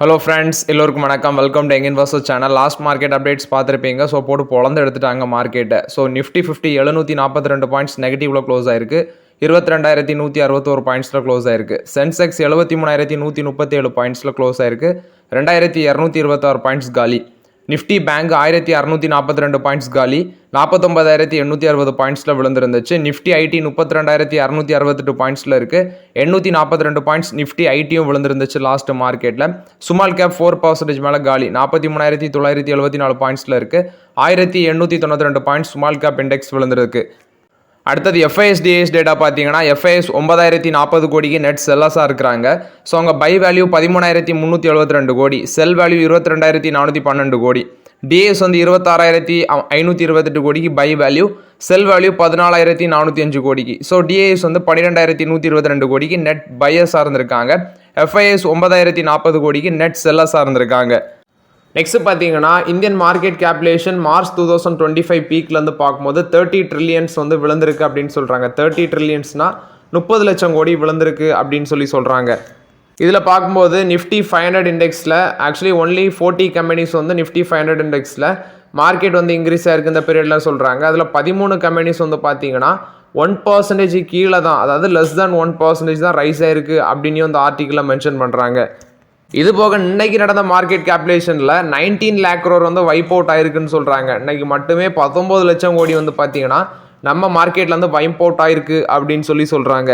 Hello friends, எல்லோருக்கும் வணக்கம். Welcome to young investor channel. Last market updates பார்த்துருப்பீங்க. So போட்டு பொழந்து எடுத்துட்டாங்க மார்க்கெட்டை. ஸோ நிஃப்டி 50 742 பாயிண்ட்ஸ் நெகட்டிவ்ல க்ளோஸ் ஆயிருக்கு. 22,161 பாயிண்ட்ஸில் க்ளோஸ் ஆயிருக்கு. சென்செக்ஸ் 73,137 பாயிண்ட்ஸில் க்ளோஸ் ஆயிருக்கு. 2,226 பாயிண்ட்ஸ் காலி. நிஃப்டி பேங்க் 1,642 பாயிண்ட்ஸ் காலி. 49,860 பாயிண்ட்ஸில் விழுந்துருந்துச்சு. நிஃப்டி ஐடி 32,668 பாயிண்ட்ஸில் இருக்குது. 842 பாயிண்ட்ஸ் நிஃப்டி ஐடியும் விழுந்துருந்துச்சு லாஸ்ட் மார்க்கெட்டில். ஸ்மால் கேப் 4% மேலே காலி. 43,974 பாயிண்ட்ஸில் இருக்குது. 1,892 பாயிண்ட்ஸ் ஸ்மால் கேப் இண்டெக்ஸ் விழுந்துருக்கு. அடுத்தது எஃப்ஐஎஸ்டிஎஸ் டேட்டா பார்த்தீங்கன்னா எஃப்ஐஎஸ் 9,040 கோடிக்கு நெட் செல்லஸாக இருக்கிறாங்க. ஸோ அவங்க பை வேல்யூ 13,372 கோடி, செல் வேல்யூ 22,412 கோடி. டிஎஸ் வந்து 26,528 கோடிக்கு பை வேல்யூ, செல் வேல்யூ 14,405 கோடிக்கு. ஸோ டிஏஎஸ் வந்து 12,122 கோடிக்கு நெட் பையஸாக இருந்திருக்காங்க. எஃப்ஐஎஸ் 9,040 கோடிக்கு நெட் செல்லஸாக இருந்திருக்காங்க. நெக்ஸ்ட் பார்த்தீங்கன்னா இந்தியன் மார்க்கெட் கேப்லேஷன் மார்ச் 2025 பீக்லேருந்து பார்க்கும்போது 30 ட்ரில்லியன்ஸ் வந்து விழுந்திருக்கு அப்படின்னு சொல்கிறாங்க. 30 ட்ரில்லியன்ஸ்னா 30 லட்சம் கோடி விழுந்திருக்கு அப்படின்னு சொல்கிறாங்க. இதில் பார்க்கும்போது நிஃப்டி 500 இண்டெக்ஸில் ஆக்சுவலி ஒன்லி 40 கம்பெனிஸ் வந்து நிஃப்டி 500 இண்டெக்ஸில் மார்க்கெட் வந்து இன்க்ரீஸ் ஆயிருக்கு இந்த பீரியடில் சொல்கிறாங்க. அதில் 13 கம்பெனிஸ் வந்து பார்த்தீங்கன்னா 1% கீழே தான், அதாவது லெஸ் தேன் 1% தான் ரைஸ் ஆயிருக்கு அப்படின்னு அந்த ஆர்டிக்கிளில் மென்ஷன் பண்ணுறாங்க. இது போக இன்னைக்கு நடந்த மார்க்கெட் கேப்லேஷனில் 19 lakh crore வந்து வைப் அவுட் ஆயிருக்குன்னு சொல்கிறாங்க. இன்னைக்கு மட்டுமே 19 லட்சம் கோடி வந்து பார்த்தீங்கன்னா நம்ம மார்க்கெட்டில் வந்து வைப் அவுட் ஆயிருக்கு அப்படின்னு சொல்கிறாங்க.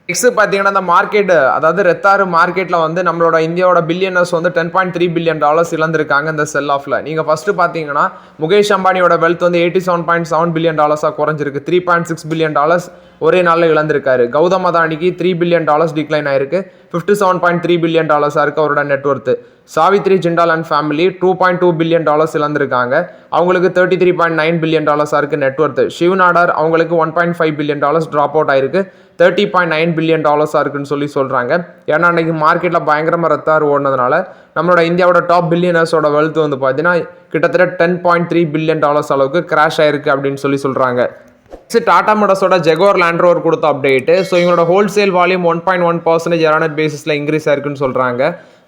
நெக்ஸ்ட் பார்த்தீங்கன்னா இந்த மார்க்கெட், அதாவது ரெத்தாறு மார்க்கெட்டில் வந்து நம்மளோட இந்தியாவோட பில்லியனர்ஸ் வந்து $10.3 billion இழந்திருக்காங்க இந்த செல் ஆஃபில். நீங்கள் ஃபஸ்ட்டு பார்த்தீங்கன்னா முகேஷ் அம்பானியோட வெல்த் வந்து $87.7 billion குறைஞ்சிருக்கு. $3.6 billion ஒரே நாளில் இழந்திருக்காரு. கௌதம் அதானிக்கு $3 billion டிக்ளைன் ஆயிருக்கு. $57.3 billion இருக்கு அவரோட net worth. Savitri Jindal and family $2.2 billion இழந்திருக்காங்க. அவங்களுக்கு $33.9 billion இருக்கு நெட்ஒர்த்து. ஷிவ்நாடர் அவங்களுக்கு $1.5 billion ட்ராப் அவுட் ஆயிருக்கு. $30.9 billion இருக்குன்னு சொல்கிறாங்க. ஏன்னா அன்னைக்கு மார்க்கெட்டில் பயங்கரமாக ரத்தாறு ஓடினதுனால நம்மளோட இந்தியாவோட டாப் பில்லியனர்ஸோட வெல்த் வந்து பார்த்தீங்கன்னா கிட்டத்தட்ட $10.3 billion அளவுக்கு கிராஷ் ஆயிருக்கு அப்படின்னு சொல்கிறாங்க. டாடா மோட்டார்ஸோட ஜெகோர் லேண்ட் ரோவர் கொடுத்த அப்டேட்டு. ஸோ இவங்களோட ஹோல்சேல் வால்யூம் 1.1% இயர் பேசிஸில் இன்க்ரீஸ் ஆயிருக்குன்னு சொல்கிறாங்க.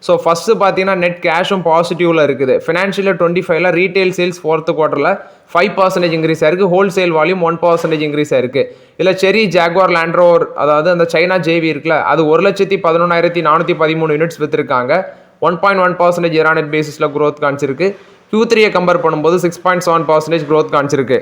ஸோ ஃபஸ்ட்டு பார்த்தீங்கன்னா நெட் கேஷும் பாசிட்டிவில் இருக்குது. ஃபினான்ஷியல் 25ல் ரீட்டைல் சேல்ஸ் 4th quarterல 5% இன்க்ரீஸ் ஆயிருக்கு. ஹோல்சேல் வால்யூம் 1% இன்க்ரீஸ் ஆயிருக்கு. இதில் செரி ஜாக்வார் லேண்ட் ரோவர், அதாவது அந்த சைனா ஜேவி இருக்குல்ல, அது 1,11,413 யூனிட்ஸ் விற்றுருக்காங்க. 1.1% இயர் பேசிஸில் க்ரோத் காமிச்சிருக்கு. Q3 கம்பேர் பண்ணும்போது 6.7% க்ரோத் காமிச்சிருக்கு.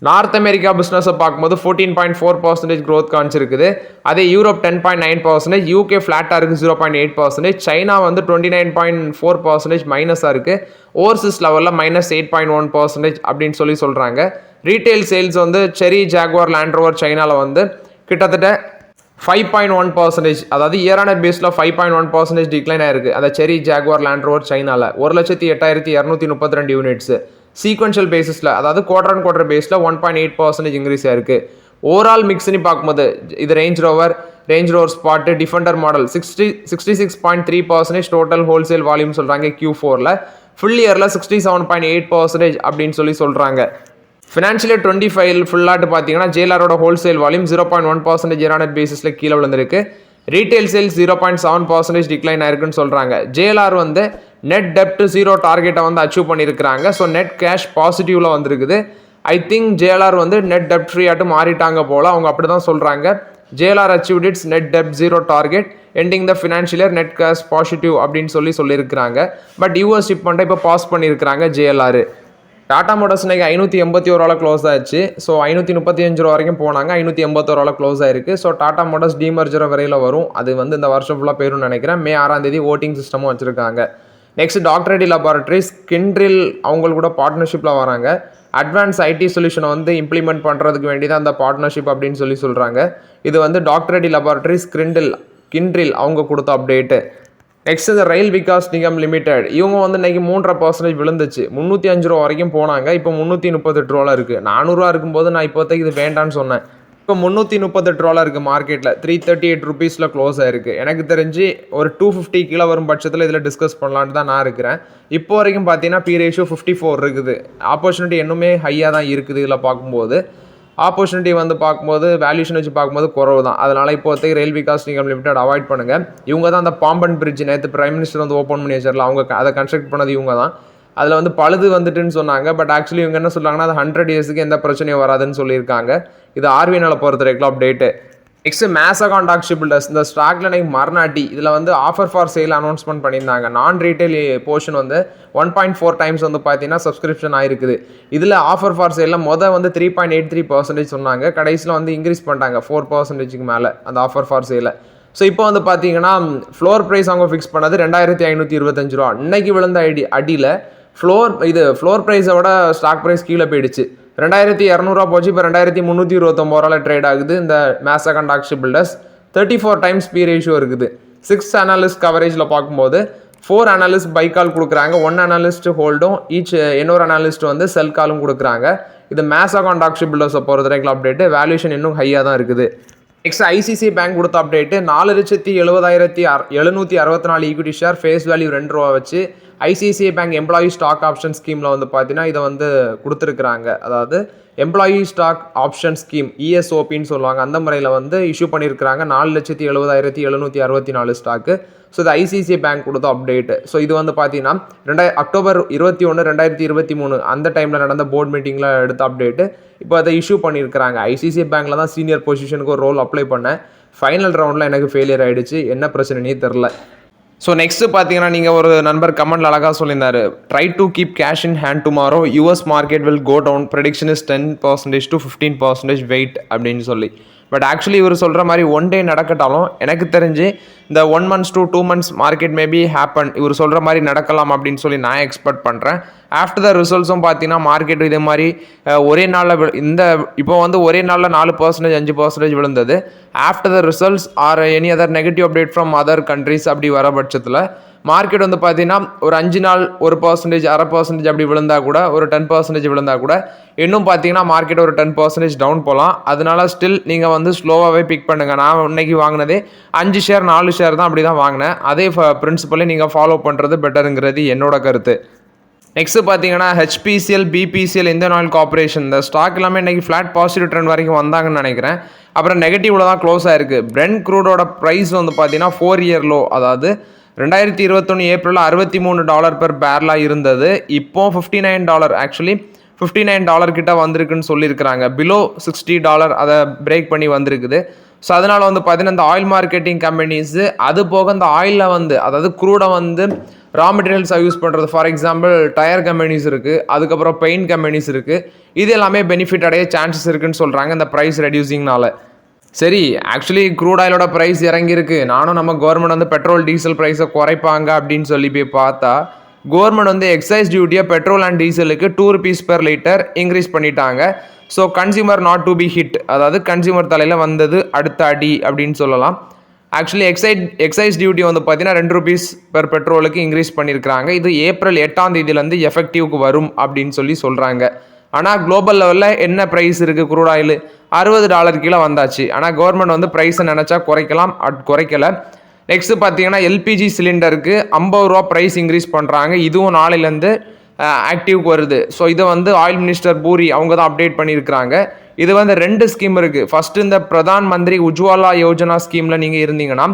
நார்த் அமெரிக்கா பிஸ்னஸை பார்க்கும்போது 14.4% க்ரோத் காமிச்சிருக்குது. அதே யூரோப் 10.9%, யூகே ஃப்ளாட்டாக இருக்குது 0.8%, சைனா வந்து 29.4% மைனஸாக இருக்குது. ஓவர்சீஸ் லெவலில் -8.1% அப்படின்னு சொல்கிறாங்க. ரீட்டைல் சேல்ஸ் வந்து செரி ஜாக்வார் லேண்ட் ரோவர் சைனாவில் வந்து கிட்டத்தட்ட 5.1%, அதாவது இயர் பேஸில் 5.1% டிக்ளைன் ஆயிருக்கு. அந்த செரி ஜாக்வார் லேண்ட் ரோவர் சைனாவில் 1,08,232 யூனிட்ஸு. சீக்வென்ஷியல் பேசிஸில், அதாவது குவார்டர் பேஸில் 1.8% இன்க்ரீஸ் ஆயிருக்கு. ஓவரால் மிக்ஸ்னு பார்க்கும்போது இது range rover spot, Defender model 66.3% total wholesale volume சொல்கிறாங்க Q4ல். ஃபுல் இயரில் 67.8% அப்படின்னு சொல்கிறாங்க. ஃபினான்ஷியல் 25 ஃபுல்லாட்டு பார்த்தீங்கன்னா ஜேலாரோட ஹோல்சேல் வால்யூம் 0.1% இயர் பேசிஸில் கீழே விழுந்திருக்கு. ரீட்டைல் சேல்ஸ் 0.7% டிக்ளைன் ஆயிருக்குன்னு சொல்கிறாங்க. ஜேஎல்ஆர் வந்து நெட் டெப்ட் 0 டார்கெட்டை வந்து அச்சீவ் பண்ணியிருக்கிறாங்க. ஸோ நெட் கேஷ் பாசிட்டிவில் வந்துருக்குது. ஐ திங்க் ஜேஎல்ஆர் வந்து நெட் டெப்ட் ஃப்ரீயாட்டு மாறிட்டாங்க போல், அவங்க அப்படி தான் சொல்கிறாங்க. JLR achieved it's net dept 0 target ending the financial year net cash positive அப்படின்னு சொல்லியிருக்கிறாங்க. பட் யூஎஸ் ஷிப்மெண்ட்டை இப்போ பாஸ் பண்ணியிருக்கிறாங்க ஜேஎல்ஆர். டாடா மோட்டார்ஸ் இன்னைக்கு 581 க்ளோஸ் ஆச்சு. ஸோ 535 வரைக்கும் போனாங்க, 581 க்ளோஸ் ஆயிருக்கு. ஸோ டாடா மோட்டார்ஸ் டீமர்ஜரை வரையில் வரும். அது வந்து இந்த வருஷம் ஃபுல்லாக போயிரும்னு நினைக்கிறேன். May 6 ஓட்டிங் சிஸ்டமும் வச்சுருக்காங்க. நெக்ஸ்ட் டாக்டர் ரெட்டி லெபார்டரிஸ் கிண்ட்ரில் அவங்க கூட பார்ட்னர்ஷிப்பில் வராங்க. அட்வான்ஸ் ஐடி சொல்யூஷனை வந்து இம்ப்ளிமெண்ட் பண்ணுறதுக்கு வேண்டி தான் அந்த பார்ட்னர்ஷிப் அப்படின்னு சொல்கிறாங்க. இது வந்து டாக்டர் ரெட்டி லெபார்டரிஸ் கிண்ட்ரில் அவங்க கொடுத்த அப்டேட்டு. நெக்ஸ்ட் இந்த ரயில் விகாஸ் நிகம் லிமிடெட், இவங்க வந்து இன்னைக்கு 3.5% விழுந்துச்சு. 305 வரைக்கும் போனாங்க. இப்போ 338 இருக்குது. 400 இருக்கும்போது நான் இப்போதைக்கு இது வேண்டான்னு சொன்னேன். இப்போ 338 இருக்குது மார்க்கெட்டில். 338 rupeesல க்ளோஸ் ஆயிருக்கு. எனக்கு தெரிஞ்சு ஒரு 250 கீழே வரும் பட்சத்தில் இதில் டிஸ்கஸ் பண்ணலான்னு தான் நான் இருக்கிறேன். இப்போ வரைக்கும் பார்த்தீங்கன்னா P ரேஷியோ 54 இருக்குது. ஆப்பர்ச்சுனிட்டி இன்னுமே ஹையாக தான் இருக்குது இதில் பார்க்கும்போது. ஆப்பர்ச்சுனிட்டி வந்து பார்க்கும்போது வேல்யூஷன் வச்சு பார்க்கும்போது குறவு தான். அதனால் இப்போதைக்கு ரயில் விகாஸ் நிகம் லிமிடெட் அவாய்ட் பண்ணுங்கள். இவங்க தான் அந்த பாம்பன் பிரிட்ஜ் நேற்று பிரைம் மினிஸ்டர் வந்து ஓப்பன் பண்ணி வச்சிடலாம். அவங்க அதை கன்ஸ்ட்ரக்ட் பண்ணது இவங்க தான். அதில் வந்து பழுது வந்துட்டுன்னு சொன்னாங்க. பட் ஆக்சுவலி இவங்க என்ன சொல்கிறாங்கன்னா அது 100 இயர்ஸுக்கு எந்த பிரச்சனையும் வராதுன்னு சொல்லியிருக்காங்க. இது ஆர்விஎன்எல் பொறுத்த வரைக்கும் update. Next Mazagon dock shipbuilders இந்த ஸ்டாக்ல எனக்கு மறுநாட்டி இதில் வந்து ஆஃபர் ஃபார் சேல் அனௌன்ஸ்மெண்ட் பண்ணியிருந்தாங்க. நான் ரீட்டைல் போர்ஷன் வந்து 1.4 டைம்ஸ் வந்து பார்த்தீங்கன்னா சப்ஸ்கிரிப்ஷன் ஆயிருக்குது. இதில் ஆஃபர் ஃபார் சேலில் வந்து 3.83% சொன்னாங்க. கடைசியில் வந்து இன்க்ரீஸ் பண்ணிட்டாங்க 4%க்கு மேலே அந்த ஆஃபர் ஃபார் சேலை. ஸோ இப்போ வந்து பார்த்தீங்கன்னா ஃப்ளோர் ப்ரைஸ் அவங்க ஃபிக்ஸ் பண்ணது 2525 ரூபா. இன்னைக்கு விழுந்த அடியில் ஃப்ளோர் ப்ரைஸை விட ஸ்டாக் ப்ரைஸ் கீழே போயிடுச்சு. 2200 போச்சு. இப்போ 2329 ரூபாயில் ட்ரேட் ஆகுது. இந்த Mazagon dock shipbuilders 34 times P ratio இருக்குது. 6 அனாலிஸ்ட் கவரேஜில் பார்க்கும்போது 4 அனாலிஸ்ட் பை கால் கொடுக்குறாங்க, 1 அனாலிஸ்ட் ஹோல்டும், இன்னொரு அனாலிஸ்ட் வந்து செல் காலும் கொடுக்குறாங்க. இது மேசகான் டாக் ஷிப்பில்டர்ஸை பொறுத்த வரைக்கும் அப்டேட்டு. வேல்யூஷன் இன்னும் ஹையாக தான் இருக்குது. நெக்ஸ்ட் ஐசிசி பேங்க் கொடுத்த update 4,70,764 equity share face value 2 ரூபா வச்சு ICICI bank employee stock option ஸ்கீமில் வந்து பார்த்தீங்கன்னா இதை வந்து கொடுத்துருக்குறாங்க. அதாவது எம்ப்ளாயி ஸ்டாக் ஆப்ஷன் ஸ்கீம் இஎஸ்ஓபின்னு சொல்லுவாங்க. அந்த முறையில் வந்து இஷ்யூ பண்ணியிருக்கிறாங்க 4,70,764 ஸ்டாக்கு. ஸோ இது ஐசிசிஐ பேங்க் கொடுத்த அப்டேட்டு. ஸோ இது வந்து பார்த்தீங்கன்னா அக்டோபர் 21, 2023 அந்த டைமில் நடந்த போர்ட் மீட்டிங்கில் எடுத்த அப்டேட்டு. இப்போ அதை இஷ்யூ பண்ணியிருக்கிறாங்க. ஐசிசிஐ பேங்க்கில் தான் சீனியர் பொசிஷனுக்கு ஒரு ரோல் அப்ளை பண்ணேன். ஃபைனல் ரவுண்டில் எனக்கு ஃபெயிலியர் ஆகிடுச்சு. என்ன பிரச்சனைனே தெரில. ஸோ நெக்ஸ்ட்டு பார்த்தீங்கன்னா நீங்கள் ஒரு நண்பர் கமெண்ட்ல அழகாக சொல்லியிருந்தாரு, try to keep cash in hand tomorrow, US market will go down, prediction is 10% to 15% wait அப்படின்னு சொல்லி. பட் ஆக்சுவலி இவர் சொல்கிற மாதிரி ஒன் டே நடக்கட்டாலும் எனக்கு தெரிஞ்சு இந்த 1 month to 2 months market maybe happen, இவர் சொல்கிற மாதிரி நடக்கலாம் அப்படின்னு சொல்லி நான் எக்ஸ்பெக்ட் பண்ணுறேன். ஆஃப்டர் த ரிசல்ட்ஸும் பார்த்தீங்கன்னா மார்க்கெட் இதே மாதிரி ஒரே நாளில் இப்போ வந்து ஒரே நாளில் 4%, 5% விழுந்தது. After the results or any other negative update from other countries அப்படி வர பட்சத்தில் மார்க்கெட் வந்து பார்த்தீங்கன்னா ஒரு 5 நாள் 1%, 0.5% அப்படி விழுந்தா கூட, ஒரு 10% விழுந்தா கூட இன்னும் பார்த்தீங்கன்னா மார்க்கெட் ஒரு 10% டவுன் போகலாம். அதனால ஸ்டில் நீங்கள் வந்து ஸ்லோவாகவே பிக் பண்ணுங்கள். நான் இன்னைக்கு வாங்கினதே 5 ஷேர் 4 ஷேர் தான் அப்படி தான் வாங்கினேன். அதே பிரின்சிபலே நீங்கள் ஃபாலோ பண்ணுறது பெட்டருங்கிறது என்னோட கருத்து. நெக்ஸ்ட் பார்த்தீங்கன்னா HPCL, BPCL, Indian oil corporation இந்த ஸ்டாக் எல்லாமே இன்றைக்கி ஃப்ளாட் பாசிட்டிவ் ட்ரெண்ட் வரைக்கும் வந்தாங்கன்னு நினைக்கிறேன். அப்புறம் நெகட்டிவில் தான் க்ளோஸ் ஆயிருக்கு. பிரெண்ட் க்ரூடோட ப்ரைஸ் வந்து பார்த்தீங்கன்னா 4 year லோ, அதாவது 2021 ஏப்ரலில் $63 per பேரலாக இருந்தது. இப்போ $59, ஆக்சுவலி $59 கிட்ட வந்திருக்குன்னு சொல்லியிருக்கிறாங்க. பிலோ $60 அதை பிரேக் பண்ணி வந்திருக்குது. ஸோ அதனால் வந்து பார்த்தீங்கன்னா இந்த ஆயில் மார்க்கெட்டிங் கம்பெனிஸு அது போக இந்த ஆயிலில் வந்து அதாவது க்ரூடை வந்து ரா மெட்டீரியல்ஸாக யூஸ் பண்ணுறது, ஃபார் எக்ஸாம்பிள் டயர் கம்பெனிஸ் இருக்குது, அதுக்கப்புறம் பெயிண்ட் கம்பெனிஸ் இருக்குது. இது எல்லாமே பெனிஃபிட் அடைய சான்சஸ் இருக்குன்னு சொல்கிறாங்க இந்த ப்ரைஸ் ரெடியூசிங்னால. சரி, ஆக்சுவலி க்ரூட் ஆயிலோட ப்ரைஸ் இறங்கியிருக்கு. நானும் நம்ம கவர்மெண்ட் வந்து பெட்ரோல் டீசல் ப்ரைஸை குறைப்பாங்க அப்படின்னு சொல்லி போய் பார்த்தா கவர்மெண்ட் வந்து எக்ஸைஸ் டியூட்டியை பெட்ரோல் அண்ட் டீசலுக்கு $2 per liter இன்க்ரீஸ் பண்ணிட்டாங்க. So consumer not to be hit, அதாவது கன்சியூமர் தலையில் வந்தது அடுத்த அடி அப்படின்னு சொல்லலாம். ஆக்சுவலி எக்ஸைஸ் டியூட்டி வந்து பார்த்தீங்கன்னா $2 per பெட்ரோலுக்கு இன்க்ரீஸ் பண்ணியிருக்கிறாங்க. இது ஏப்ரல் 8 எஃபெக்டிவ்க்கு வரும் அப்படின்னு சொல்லி சொல்கிறாங்க. ஆனால் குளோபல் லெவலில் என்ன ப்ரைஸ் இருக்குது, க்ரூட் ஆயில் $60 கீழே வந்தாச்சு. ஆனால் கவர்மெண்ட் வந்து ப்ரைஸை நினச்சா குறைக்கலாம், குறைக்கலை. நெக்ஸ்ட்டு பார்த்தீங்கன்னா எல்பிஜி சிலிண்டருக்கு $50 ப்ரைஸ் இன்க்ரீஸ் பண்ணுறாங்க. இதுவும் நாளையிலேருந்து ஆக்டிவ்க்கு வருது. ஸோ இதை வந்து ஆயில் மினிஸ்டர் பூரி அவங்க தான் அப்டேட் பண்ணியிருக்கிறாங்க. இது வந்து 2 ஸ்கீம் இருக்குது. ஃபஸ்ட்டு இந்த பிரதான் மந்திரி உஜ்வாலா யோஜனா ஸ்கீமில் நீங்கள் இருந்தீங்கன்னா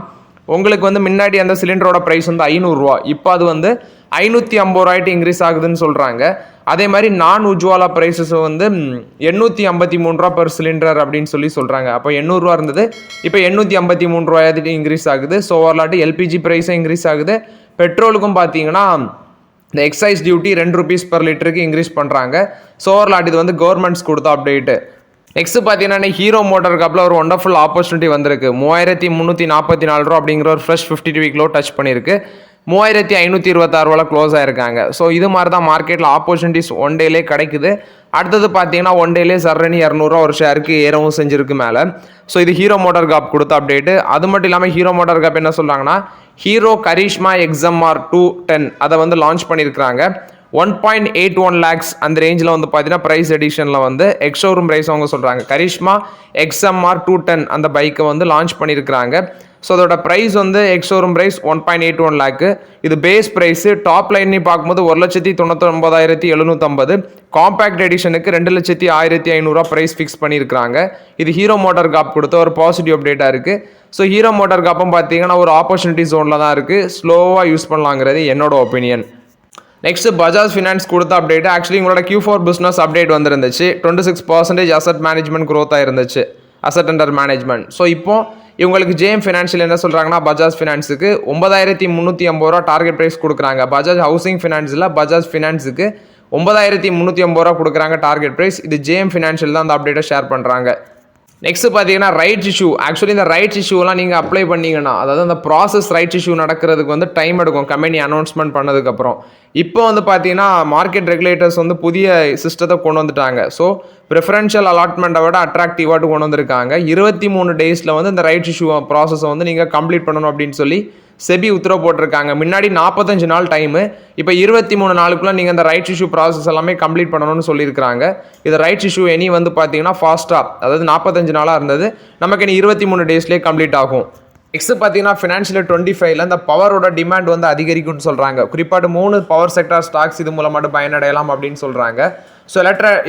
உங்களுக்கு வந்து முன்னாடி அந்த சிலிண்டரோட ப்ரைஸ் வந்து $500, இப்போ அது வந்து $550 இன்க்ரீஸ் ஆகுதுன்னு சொல்கிறாங்க. அதே மாதிரி நான் உஜ்வாலா ப்ரைஸஸ் வந்து $853 per சிலிண்டர் அப்படின்னு சொல்லி சொல்கிறாங்க. அப்போ $800 இருந்தது, இப்போ $853 இன்க்ரீஸ் ஆகுது. ஸோ ஓவர்லாட்டு எல்பிஜி ப்ரைஸும் இன்க்ரீஸ் ஆகுது. பெட்ரோலுக்கும் பார்த்தீங்கன்னா இந்த எக்ஸைஸ் டியூட்டி $2 per literக்கு இன்க்ரீஸ் பண்ணுறாங்க. ஸோ ஓவர்லாட் இது வந்து கவர்மெண்ட்ஸ் கொடுத்த அப்டேட்டு. நெக்ஸ்ட் பார்த்தீங்கன்னா ஹீரோ மோட்டார் கப்பில் ஒரு ஒண்டர்ஃபுல் ஆப்பர்ச்சுனிட்டி வந்திருக்கு. $3344 அப்படிங்கிற ஒரு ஃப்ரெஷ் 52-week லோ டச் பண்ணியிருக்கு. $3526 க்ளோஸ் ஆகிருக்காங்க. ஸோ இது மாதிரி தான் மார்க்கெட்டில் ஆப்பர்ச்சுனிட்டிஸ் ஒன் டேலே கிடைக்குது. அடுத்தது பார்த்தீங்கன்னா ஒன் டேலே சரணி $200 ஒரு ஷேருக்கு ஏறவும் செஞ்சுருக்கு மேலே. ஸோ இது ஹீரோ மோட்டார் காப் கொடுத்த அப்டேட்டு. அது மட்டும் இல்லாமல் ஹீரோ மோட்டார் காப் என்ன சொல்கிறாங்கன்னா ஹீரோ கரிஷ்மா XMR 210 அதை வந்து லான்ச் பண்ணியிருக்கிறாங்க. 1.81 lakhs அந்த ரேஞ்சில் வந்து பார்த்தீங்கன்னா ப்ரைஸ் எடிஷனில் வந்து எக்ஸ்ஷோரூம் ப்ரைஸ் அவங்க சொல்கிறாங்க. கரிஷ்மா XMR 210 அந்த பைக்கை வந்து லான்ச் பண்ணியிருக்கிறாங்க. ஸோ அதோட ப்ரைஸ் வந்து எக்ஸ்ஷோரூம் ப்ரைஸ் 1.81 லேக்கு. இது பேஸ் ப்ரைஸு. டாப் லைன்னு பார்க்கும்போது 1,99,750. காம்பேக்ட் எடிஷனுக்கு 2,01,500 ப்ரைஸ் ஃபிக்ஸ் பண்ணியிருக்கிறாங்க. இது ஹீரோ மோட்டார் காப் கொடுத்த ஒரு பாசிட்டிவ் அப்டேட்டாக இருக்குது. ஸோ ஹீரோ மோட்டார் காப்பும் பார்த்தீங்கன்னா ஒரு ஆப்பர்ச்சுனிட்டி ஜோனில் தான் இருக்குது. ஸ்லோவாக யூஸ் பண்ணலாங்கிறது என்னோட ஒப்பீனியன். நெக்ஸ்ட் பஜாஜ் ஃபினான்ஸ் கொடுத்த அப்டேட். ஆக்சுவலி உங்களோட Q4 பிஸ்னஸ் அப்டேட் வந்துருந்துச்சு. 26% அசட் மேனேஜ்மெண்ட் க்ரோத்தாக இருந்துச்சு, அசட் அண்டர் மேனேஜ்மெண்ட். ஸோ இப்போ இவங்களுக்கு JM ஃபினான்ஷியல் என்ன சொல்கிறாங்கன்னா, பஜாஜ் ஃபினான்ஸுக்கு 9,350 டார்கெட் ப்ரைஸ் கொடுக்குறாங்க. பஜாஜ் ஹவுசிங் ஃபினான்ஸில் பஜாஜ் ஃபினான்ஸுக்கு 9,350 கொடுக்குறாங்க டார்கெட் ப்ரைஸ். இது JM ஃபினான்ஷியல் தான் அந்த அப்டேட்டை ஷேர் பண்ணுறாங்க. நெக்ஸ்ட் பார்த்தீங்கன்னா ரைட்ஸ் இஷ்யூ. ஆக்சுவலி இந்த ரைட்ஸ் இஷ்யூலாம் நீங்கள் அப்ளை பண்ணிங்கன்னா, அதாவது அந்த ப்ராசஸ் ரைட்ஸ் இஷ்யூ நடக்கிறதுக்கு வந்து டைம் எடுக்கும் கம்பெனி அனௌன்ஸ்மெண்ட் பண்ணதுக்கப்புறம். இப்போ வந்து பார்த்தீங்கன்னா மார்க்கெட் ரெகுலேட்டர்ஸ் வந்து புதிய சிஸ்டத்தை கொண்டு வந்துட்டாங்க. ஸோ ப்ரிஃபரன்ஷியல் அலாட்மெண்ட்டை விட அட்ராக்டிவாக கொண்டு வந்திருக்காங்க. 23 டேஸில் வந்து இந்த ரைட்ஸ் இஷ்யூ ப்ராசஸை வந்து நீங்கள் கம்ப்ளீட் பண்ணணும் அப்படின்னு சொல்லி செபி உத்தரவு போட்டிருக்காங்க. முன்னாடி 45 நாள் டைமு, இப்போ 23 நாளுக்குள்ளே நீங்கள் இந்த ரைட்ஸ் இஷ்யூ ப்ராசஸ் எல்லாமே கம்ப்ளீட் பண்ணணும்னு சொல்லியிருக்காங்க. இது ரைட்ஸ் இஷ்யூ எனி வந்து பார்த்தீங்கன்னா ஃபாஸ்ட்டாக, அதாவது 45 நாளாக இருந்தது, நமக்கு இனி 23 டேஸ்லேயே கம்ப்ளீட் ஆகும். நெக்ஸ்ட் பார்த்தீங்கன்னா ஃபினான்ஷியல் 25ல இந்த பவரோட டிமாண்ட் வந்து அதிகரிக்கும்னு சொல்கிறாங்க. குறிப்பாக 3 பவர் செக்டார் ஸ்டாக்ஸ் இது மூலமாக பயனடையலாம் அப்படின்னு சொல்கிறாங்க. ஸோ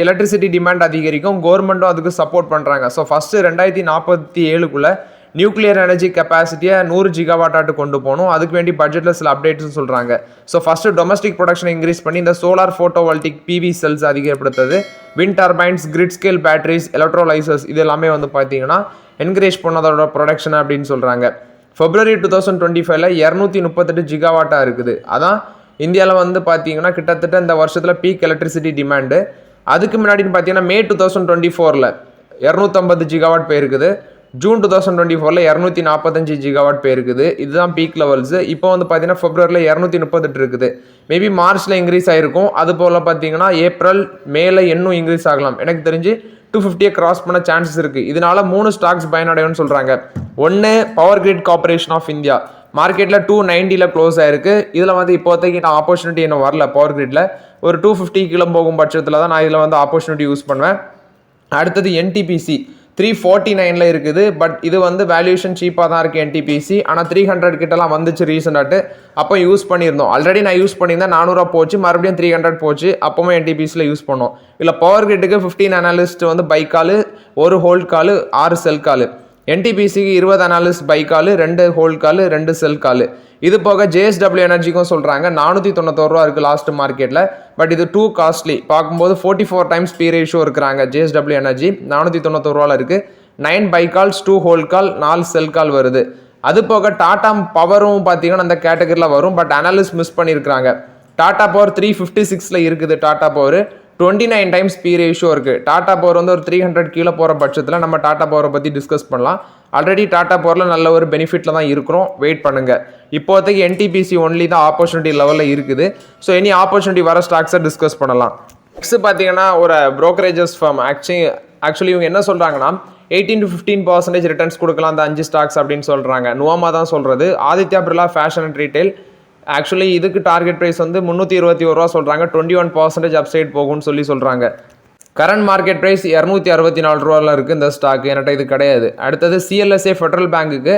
எலக்ட்ரிசிட்டி டிமாண்ட் அதிகரிக்கும், கவர்மெண்ட்டும் அதுக்கு சப்போர்ட் பண்ணுறாங்க. ஸோ ஃபஸ்ட்டு 2047க்குள்ளே நியூக்ளியர் எனர்ஜி கெப்பாசிட்டியை 100 ஜிகாவாட்டாட்டு கொண்டு போகணும். அதுக்கு வேண்டி பட்ஜெட்டில் சில அப்டேட்ஸ் சொல்கிறாங்க. ஸோ ஃபஸ்ட்டு டொமஸ்டிக் ப்ரொடக்ஷனை இன்க்ரீஸ் பண்ணி இந்த சோலார் ஃபோட்டோவால்டிக் PV செல்ஸ் அதிகப்படுத்துறது, wind turbines, grid scale batteries, electrolysers இது எல்லாமே வந்து பார்த்தீங்கன்னா என்கரேஜ் பண்ணதோட ப்ரொடக்ஷன் அப்படின்னு சொல்கிறாங்க. February 2025ல 238 ஜிகாவாட்டாக இருக்குது. அதான் இந்தியாவில் வந்து பார்த்தீங்கன்னா கிட்டத்தட்ட இந்த வருஷத்தில் பீக் எலக்ட்ரிசிட்டி டிமாண்டு. அதுக்கு முன்னாடின்னு பார்த்தீங்கன்னா May 2024ல் 250 ஜிகாவாட் போயிருக்குது. June 2024ல் 245 ஜிகாவாட் போயிருக்குது. இதுதான் பீக் லெவல்ஸு. இப்போ வந்து பார்த்தீங்கன்னா Februaryல 238 இருக்குது. மேபி மார்ச்சில் இன்க்ரீஸ் ஆகிருக்கும். அது போல் பார்த்தீங்கன்னா ஏப்ரல் மேல இன்னும் இன்க்ரீஸ் ஆகலாம். எனக்கு தெரிஞ்சு 250 கிராஸ் பண்ண சான்சஸ் இருக்குது. இதனால 3 ஸ்டாக்ஸ் பயனடையும்னு சொல்கிறாங்க. ஒன்று power grid corporation of India, மார்க்கெட்டில் 290ல் க்ளோஸ் ஆயிருக்கு. இதில் வந்து இப்போதைக்கு நான் ஆப்பர்ச்சுனிட்டி இன்னும் வரல. பவர் கிரிட்டில் ஒரு 250 கீழே போகும் பட்சத்தில் தான் நான் இதில் வந்து ஆப்பர்ச்சுனிட்டி யூஸ் பண்ணுவேன். அடுத்தது NTPC 349ல் இருக்குது. பட் இது வந்து வேல்யூஷன் சீப்பாக தான் இருக்குது NTPC. ஆனால் 300 கிட்டலாம் வந்துச்சு ரீசெண்டாட்டு. அப்போ யூஸ் பண்ணியிருந்தோம். ஆல்ரெடி நான் யூஸ் பண்ணியிருந்தேன், 400 போச்சு, மறுபடியும் 300 போச்சு. அப்போவும் NTPCயில் யூஸ் பண்ணோம். இல்லை பவர் கிரிட்டுக்கு 15 அனாலிஸ்ட் வந்து பை காலு, 1 ஹோல்ட் காலு, 6 செல் காலு. NTPCக்கு 20 அனாலிஸ்ட் பை காலு, 2 ஹோல்ட் காலு, 2 செல் காலு. இது போக JSW எனர்ஜிக்கும் சொல்கிறாங்க 491 ரூபா இருக்குது லாஸ்ட் மார்க்கெட்டில். பட் இது டூ காஸ்ட்லி. பார்க்கும்போது 44 டைம்ஸ் பி ரேஷியோ இருக்கிறாங்க. JSW எனர்ஜி 491 ரூபாவில் இருக்குது. 9 பை கால்ஸ், 2 ஹோல்ட் கால், 4 செல் கால் வருது. அது போக டாடா பவரும் பார்த்தீங்கன்னா அந்த கேட்டகரியில் வரும். பட் அனாலிஸ்ட் மிஸ் பண்ணியிருக்கிறாங்க. டாடா பவர் 356ல் இருக்குது. Tata power 29 times P ratio இருக்குது. டாடா பவர் வந்து ஒரு 300 கீழே போகிற பட்சத்தில் நம்ம டாடா பவரை பற்றி டிஸ்கஸ் பண்ணலாம். ஆல்ரெடி டாடா பவரில் நல்ல ஒரு பெனிஃபிட்டில் தான் இருக்கிறோம். வெயிட் பண்ணுங்கள். இப்போதைக்கு NTPC ஒன்லி தான் ஆப்பர்ச்சுனிட்டி லெவலில் இருக்குது. ஸோ இனி ஆப்பர்ச்சுனிட்டி வர ஸ்டாக்ஸை டிஸ்கஸ் பண்ணலாம். நெக்ஸ்ட் பார்த்தீங்கன்னா ஒரு ப்ரோக்கரேஜஸ் ஃபார்ம் ஆக்சுவலி இவங்க என்ன சொல்கிறாங்கன்னா 18 to 15% ரிட்டர்ன்ஸ் கொடுக்கலாம் அந்த 5 ஸ்டாக்ஸ் அப்படின்னு சொல்கிறாங்க. நுவாமா தான் சொல்கிறது. Aditya Birla fashion and retail actually இதுக்கு டார்கெட் ப்ரைஸ் வந்து 321 ரூபா சொல்கிறாங்க. 21% அப்சைட் போகும்னு சொல்கிறாங்க. கரண்ட் மார்க்கெட் ப்ரைஸ் 264 ரூபாவில் இருக்குது இந்த ஸ்டாக். என்கிட்ட இது கிடையாது. அடுத்தது CLSA ஃபெடரல் பேங்க்குக்கு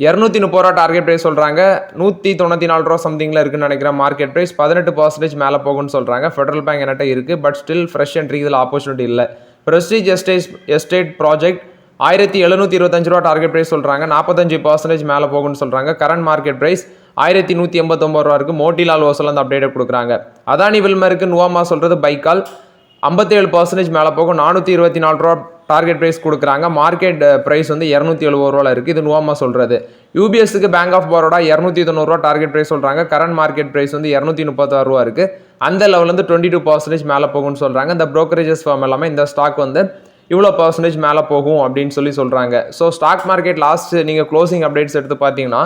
230 ரூபா டார்கெட் ப்ரைஸ் சொல்கிறாங்க. 194 ரூபா சம்திங்கில் இருக்குன்னு நினைக்கிறேன் மார்க்கெட் ப்ரைஸ். 18% மேலே போகும்னு சொல்கிறாங்க. ஃபெடரல் பேங்க் என்கிட்ட இருக்குது. பட் ஸ்டில் ஃப்ரெஷ் என்ட்ரி இதில் ஆப்பர்ச்சுனிட்டி இல்லை. ப்ரெஸ்டீஜ் எஸ்டேட் ப்ராஜெக்ட் 1725 ரூபா டார்கெட் ப்ரைஸ் சொல்கிறாங்க. 45% மேலே போகும்னு சொல்கிறாங்க. கரண்ட் மார்க்கெட் ப்ரைஸ் 1189 ரூபா இருக்குது. மோட்டிலால் ஓசல் அந்த அப்டேட்டை கொடுக்குறாங்க. அதானி வில்மருக்கு நுவாமா சொல்கிறது பைக்கால் 57% மேலே போகும். 424 ரூபா டார்கெட் ப்ரைஸ் கொடுக்குறாங்க. மார்க்கெட் ப்ரைஸ் வந்து 270 ரூபாவில் இருக்குது. இது நுவாமா சொல்கிறது. UBSக்கு பேங்க் ஆஃப் பரோடா 290 ரூபா டார்கெட் ப்ரைஸ் சொல்கிறாங்க. கரண்ட் மார்க்கெட் ப்ரைஸ் வந்து 236 ரூபா இருக்குது. அந்த லெவலேருந்து 22% மேலே போகும்னு சொல்கிறாங்க. இந்த ப்ரோக்கரேஜஸ் ஃபார்ம் எல்லாமே இந்த ஸ்டாக் வந்து இவ்வளோ பர்சன்டேஜ் மேலே போகும் அப்படின்னு சொல்கிறாங்க. ஸோ ஸ்டாக் மார்க்கெட் லாஸ்ட் நீங்கள் க்ளோசிங் அப்டேட்ஸ் எடுத்து பார்த்தீங்கன்னா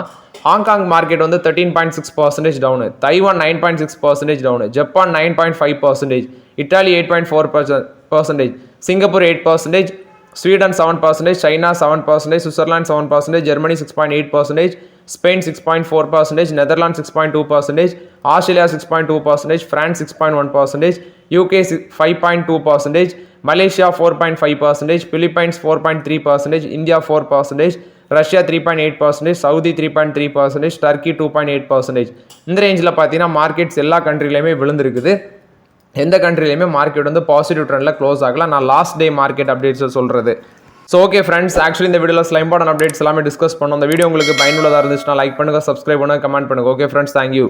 ஹாங்காங் மார்க்கெட் வந்து 13.6% down, Taiwan 9.6% down, Japan 9.5%, Italy 8.4%, Singapore 8%, Sweden 7%, China 7%, Switzerland 7%, Germany 6.8%, Spain 6.4%, Netherlands 6.2%, Australia 6.2%, France 6.1%, UK 5.2%, Malaysia 4.5%, Philippines 4.3%, India 4%, Russia 3.8%, Saudi 3.3%, Turkey 2.8%. இந்த ரேஞ்சில் பார்த்தீங்கன்னா மார்க்கெட்ஸ் எல்லா கண்ட்ரிலையுமே விழுந்திருக்குது. எந்த கண்ட்ரிலையுமே மார்க்கெட் வந்து பாசிட்டிவ் ட்ரெண்டில் க்ளோஸ் ஆகலாம். நான் லாஸ்ட் டே மார்க்கெட் அப்டேட்ஸை சொல்கிறது. ஸோ ஓகே ஃப்ரெண்ட்ஸ், ஆக்சுவலி இந்த வீடியோவில் சில இம்பார்ட்டன்ட் அப்டேட்ஸ் எல்லாமே டிஸ்கஸ் பண்ணோம். இந்த வீடியோ உங்களுக்கு பயனுள்ளதாக இருந்துச்சுன்னா லைக் பண்ணுங்கள், சப்ஸ்கிரைப் பண்ணுங்கள், கமெண்ட் பண்ணுங்கள். Okay friends, thank you.